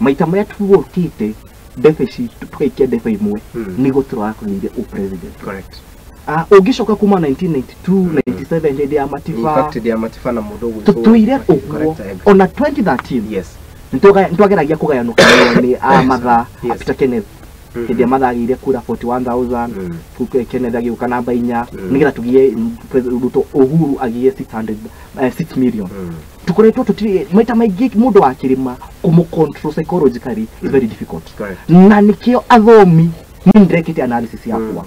maita maya tuokite deficit tukikia defa imwe nigo turakunire u president. Correct. Ugishoka kuma 1992 97 hedi ya Matifa. In fact ya Matifa na mudogo tutuire uguo ona 2013. Yes. Ntwageragia kugayanuka ni amatha Peter Kenneth hedi ya mathagire kura 41,000 Fuke Kenneth agiuka namba 4 nigetha tugie Ruto Uhuru agie 6 million. Tukoretwo tutiri maita maigi mundu wa kirima kumu control psychologically is very difficult. Na nikio athomi ni ndrekete analysis yakwa.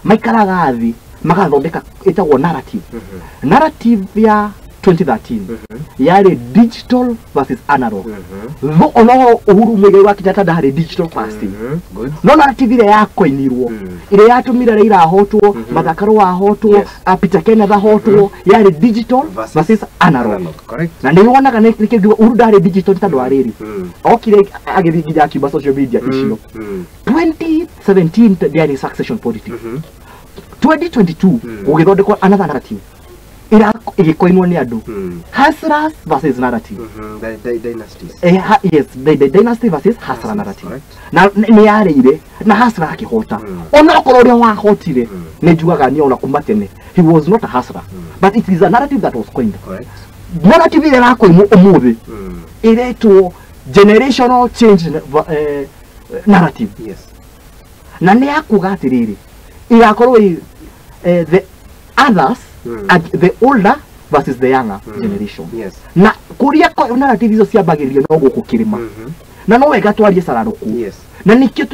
Maikaraga athi magathondeka etagwo narrative. Narrative ya 2013 yari digital versus analog. Tho ono Uhuru Muigai wa Kenyatta ndari digital first. No narrative ile yakoinirwo ile yatumire Raila ahotwo Mathakaro ahotwo Peter Kenneth ahotwo yari digital versus analog. Na ndio wonaga nikigwa Uhuru ndari digital tando ariri okire agithithia akiba social media icio 2017 there is succession politics 2022 ugithondekwa another narrative ira igikoinwo ni andu hustlers versus narrative dynasties yes the dynasty versus hustler narrative na ni yarire na hustler akihota ona okoro ria wa hotire ni njugaga ni ona kumatene he was not a hustler but it is a narrative that was coined. Correct. Narrative ira koinwo umuthi iretwo generational change narrative. Yes. Na ni akuga atiriri igakorwo the others the older versus the younger generation. Yes. Na kuria narrative izo ciambagiririo no guku kirima na no wega twarie sararuku. Yes. Na nikio